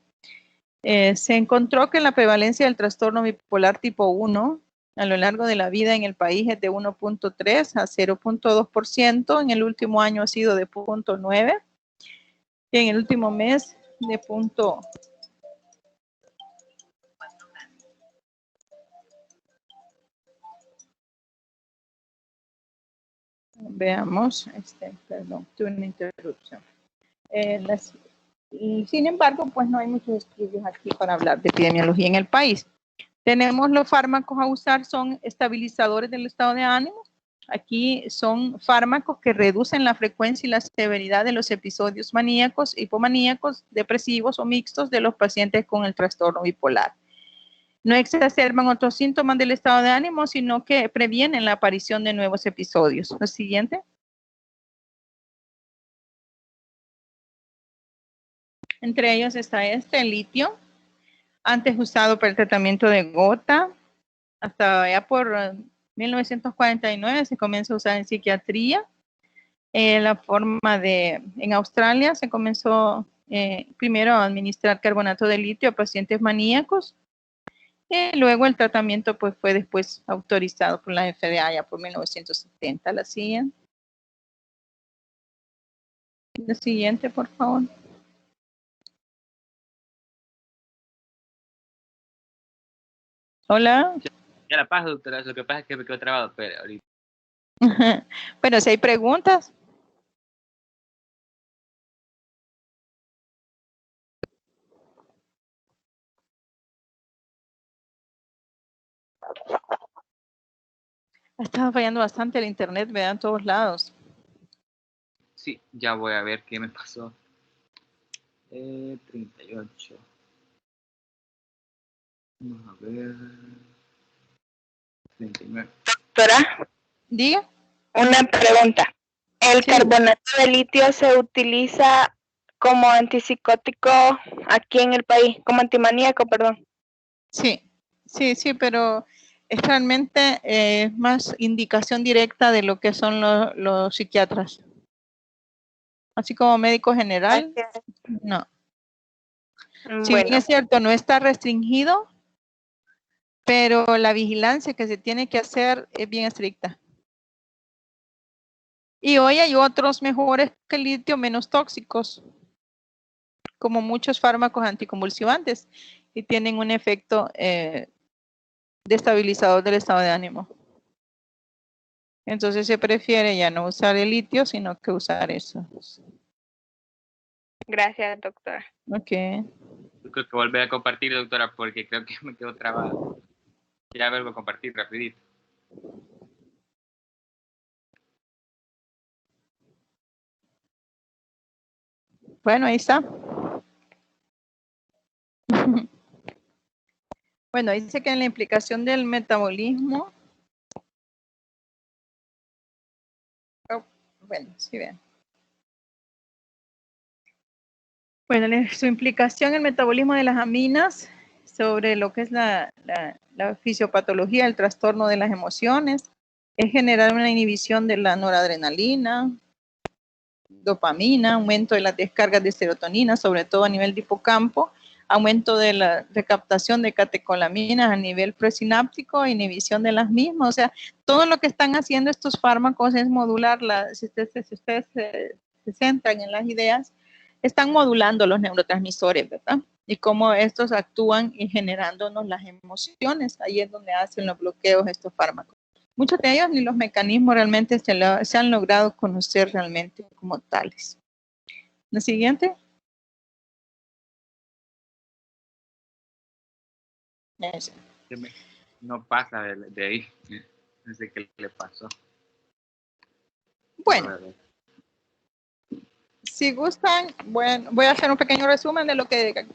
S1: Se encontró que la prevalencia del trastorno bipolar tipo 1 a lo largo de la vida en el país es de 1.3 a 0.2%. En el último año ha sido de 0.9. Y en el último mes de veamos, perdón, tuve una interrupción. Sin embargo, pues no hay muchos estudios aquí para hablar de epidemiología en el país. Tenemos los fármacos a usar, son estabilizadores del estado de ánimo. Aquí son fármacos que reducen la frecuencia y la severidad de los episodios maníacos, hipomaníacos, depresivos o mixtos de los pacientes con el trastorno bipolar. No exacerban otros síntomas del estado de ánimo, sino que previenen la aparición de nuevos episodios. Lo siguiente. Entre ellos está el litio, antes usado para el tratamiento de gota, hasta ya por 1949 se comienza a usar en psiquiatría. En Australia se comenzó primero a administrar carbonato de litio a pacientes maníacos. Luego el tratamiento pues, fue después autorizado por la FDA ya por 1970. La siguiente. La siguiente, por favor. Hola.
S6: Ya la paso, doctora. Lo que pasa es que me quedo trabado, pero ahorita.
S1: Bueno, si hay preguntas. Ha estado fallando bastante el internet, me dan todos lados.
S6: Sí, ya voy a ver qué me pasó. 38. Vamos a ver. 39.
S5: Doctora,
S1: Diga.
S5: una pregunta. ¿El carbonato de litio se utiliza como antipsicótico aquí en el país? Como antimaníaco, perdón.
S1: Sí, pero es realmente más indicación directa de lo que son los psiquiatras. Así como médico general, no. Si bien es cierto, no está restringido, pero la vigilancia que se tiene que hacer es bien estricta. Y hoy hay otros mejores que el litio, menos tóxicos, como muchos fármacos anticonvulsivantes, y tienen un efecto destabilizador del estado de ánimo. Entonces se prefiere ya no usar el litio, sino que usar eso.
S5: Gracias, doctora.
S1: Ok.
S6: Yo creo que volver a compartir, doctora, porque creo que me quedo trabado. Ya vuelvo a compartir rapidito.
S1: Bueno, ahí está. Bueno, dice que en la implicación del metabolismo. Bueno, sí vean. Bueno, su implicación en el metabolismo de las aminas sobre lo que es la fisiopatología, el trastorno de las emociones, es generar una inhibición de la noradrenalina, dopamina, aumento de las descargas de serotonina, sobre todo a nivel de hipocampo, aumento de la recaptación de catecolaminas a nivel presináptico, inhibición de las mismas. O sea, todo lo que están haciendo estos fármacos es modular, si ustedes se centran en las ideas, están modulando los neurotransmisores, ¿verdad? Y cómo estos actúan y generándonos las emociones. Ahí es donde hacen los bloqueos estos fármacos. Muchos de ellos ni los mecanismos realmente se han logrado conocer realmente como tales. ¿La siguiente? Ese.
S6: No pasa de ahí. No sé qué le pasó.
S1: Bueno. Si gustan, bueno, voy a hacer un pequeño resumen de lo que,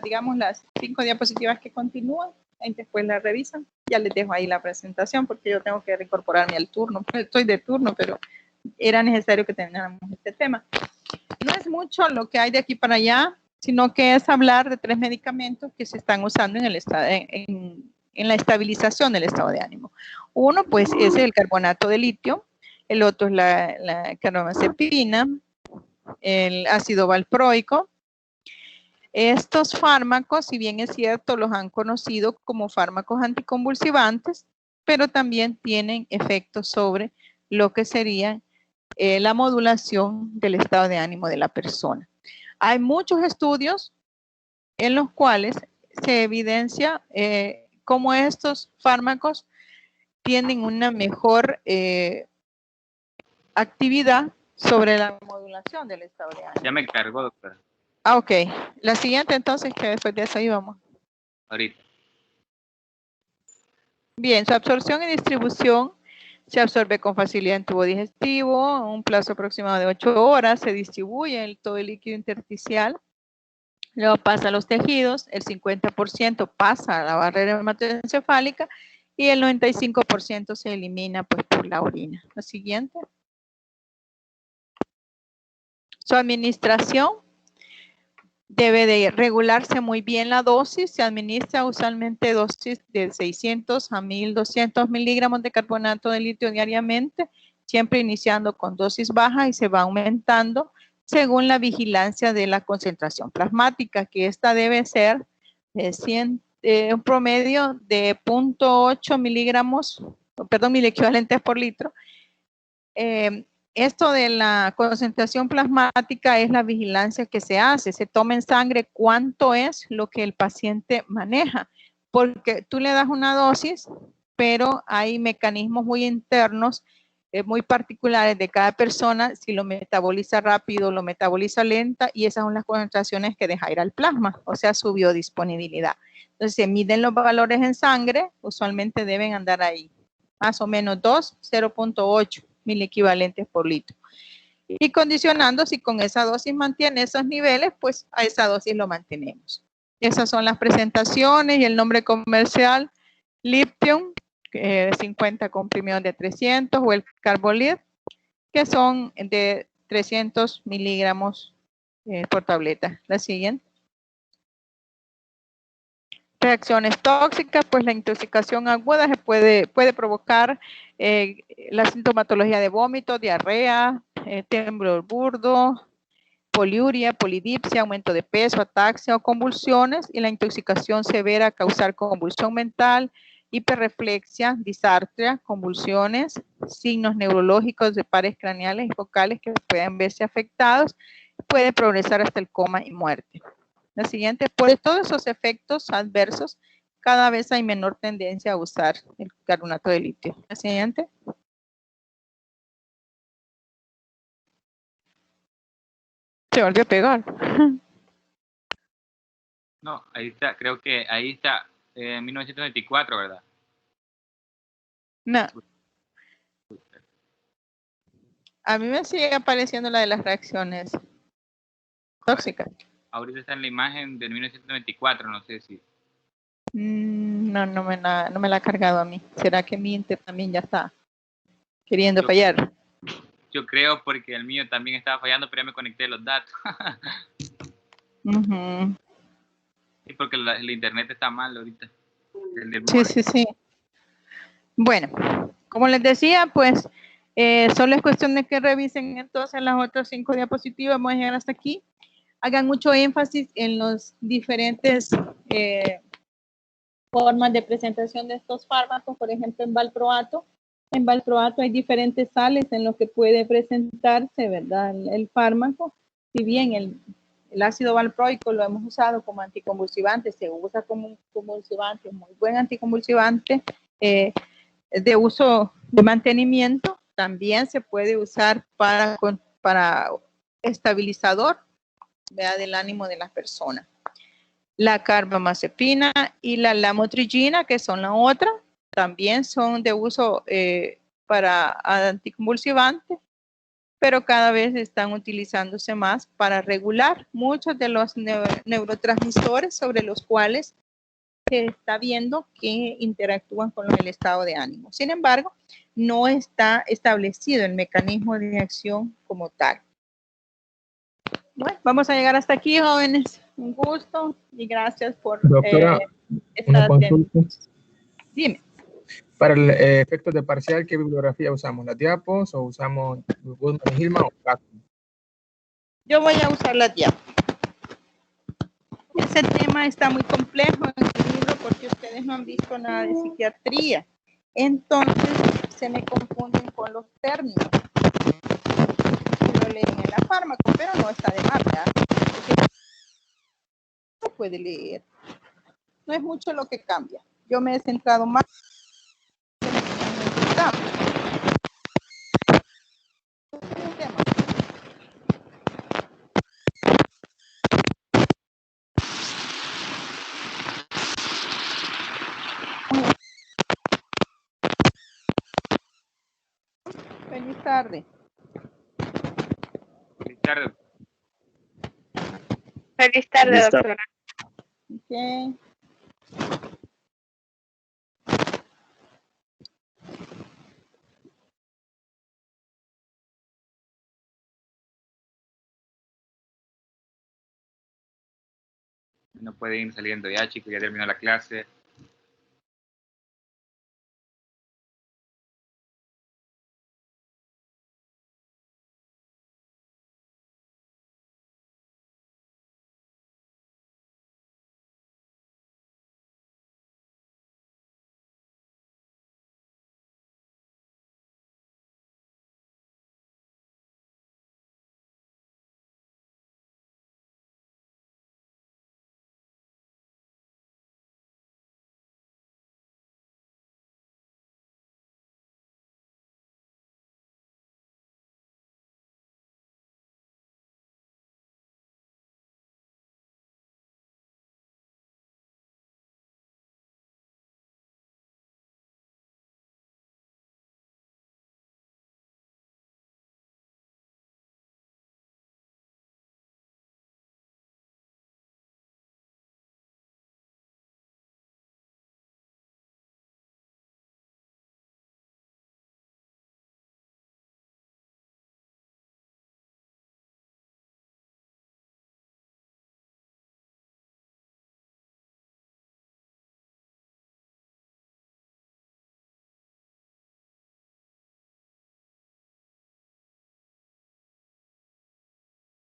S1: digamos, las 5 diapositivas que continúan y después las revisan. ya les dejo ahí la presentación porque yo tengo que reincorporarme al turno. Estoy de turno, pero era necesario que termináramos este tema. No es mucho lo que hay de aquí para allá, sino que es hablar de 3 medicamentos que se están usando en, en la estabilización del estado de ánimo. Uno, pues, es el carbonato de litio, el otro es la carbamazepina, el ácido valproico. Estos fármacos, si bien es cierto, los han conocido como fármacos anticonvulsivantes, pero también tienen efectos sobre lo que sería la modulación del estado de ánimo de la persona. Hay muchos estudios en los cuales se evidencia cómo estos fármacos tienen una mejor actividad sobre la modulación del estado de ánimo.
S6: Ya me cargó, doctora.
S1: Ah, ok. La siguiente entonces, que después de eso íbamos.
S6: Ahorita.
S1: Bien, su absorción y distribución se absorbe con facilidad en tubo digestivo, en un plazo aproximado de 8 horas, se distribuye todo el líquido intersticial, luego pasa a los tejidos, el 50% pasa a la barrera hematoencefálica y el 95% se elimina pues, por la orina. La siguiente. Su administración debe de regularse muy bien la dosis, se administra usualmente dosis de 600 a 1200 miligramos de carbonato de litio diariamente, siempre iniciando con dosis baja y se va aumentando según la vigilancia de la concentración plasmática, que esta debe ser un promedio de 0.8 miligramos, perdón, miliequivalentes por litro. Esto de la concentración plasmática es la vigilancia que se hace. Se toma en sangre cuánto es lo que el paciente maneja, porque tú le das una dosis, pero hay mecanismos muy internos, muy particulares de cada persona, si lo metaboliza rápido, lo metaboliza lenta, y esas son las concentraciones que deja ir al plasma, o sea, su biodisponibilidad. Entonces, se miden los valores en sangre, usualmente deben andar ahí, más o menos 2, 0.8 mil equivalentes por litro. Y condicionando, si con esa dosis mantiene esos niveles, pues a esa dosis lo mantenemos. Esas son las presentaciones y el nombre comercial, Lithium, 50 comprimidos de 300, o el Carbolid, que son de 300 miligramos por tableta. La siguiente. Reacciones tóxicas, pues la intoxicación aguda se puede provocar la sintomatología de vómito, diarrea, temblor burdo, poliuria, polidipsia, aumento de peso, ataxia o convulsiones, y la intoxicación severa causar convulsión mental, hiperreflexia, disartria, convulsiones, signos neurológicos de pares craneales y focales que pueden verse afectados, puede progresar hasta el coma y muerte. La siguiente, por todos esos efectos adversos, cada vez hay menor tendencia a usar el carbonato de litio. La siguiente. Se volvió a pegar.
S6: No, ahí está, creo que ahí está, 1924, ¿verdad?
S1: No. A mí me sigue apareciendo la de las reacciones tóxicas.
S6: Ahorita está en la imagen de 1994, no sé si.
S1: No me la ha cargado a mí. ¿Será que mi Inter también ya está queriendo fallar?
S6: Yo creo porque el mío también estaba fallando, pero ya me conecté los datos. Sí, porque el internet está mal ahorita.
S1: Sí. Bueno, como les decía, pues solo es cuestión de que revisen entonces las otras 5 diapositivas. Vamos a llegar hasta aquí. Hagan mucho énfasis en los diferentes formas de presentación de estos fármacos. Por ejemplo, en valproato. En valproato hay diferentes sales en los que puede presentarse, ¿verdad? El fármaco. Si bien el ácido valproico lo hemos usado como anticonvulsivante, se usa como un convulsivante, muy buen anticonvulsivante de uso de mantenimiento, también se puede usar para estabilizador, ¿verdad? Del ánimo de las personas. La carbamazepina y la lamotrigina, que son la otra, también son de uso para anticonvulsivante, pero cada vez están utilizándose más para regular muchos de los neurotransmisores sobre los cuales se está viendo que interactúan con el estado de ánimo. Sin embargo, no está establecido el mecanismo de acción como tal. Bueno, vamos a llegar hasta aquí, jóvenes. Un gusto y gracias por
S2: Doctora, una consulta.
S1: Dime.
S2: Para el efectos de parcial, ¿qué bibliografía usamos? ¿Las diapos o usamos Goodman y Hillman o Catton?
S1: Yo voy a usar la diapo. Ese tema está muy complejo en el libro porque ustedes no han visto nada de psiquiatría. Entonces se me confunden con los términos. Lo leen en la fármaco, pero no está de más, ¿verdad? Porque no puede leer. No es mucho lo que cambia. Yo me he centrado más en el campo. Un tema. Feliz tarde.
S6: Feliz tarde.
S5: Feliz tarde,
S7: Feliz tarde.
S5: doctora.
S1: Okay.
S6: No puede ir saliendo ya, chicos, ya terminó la clase.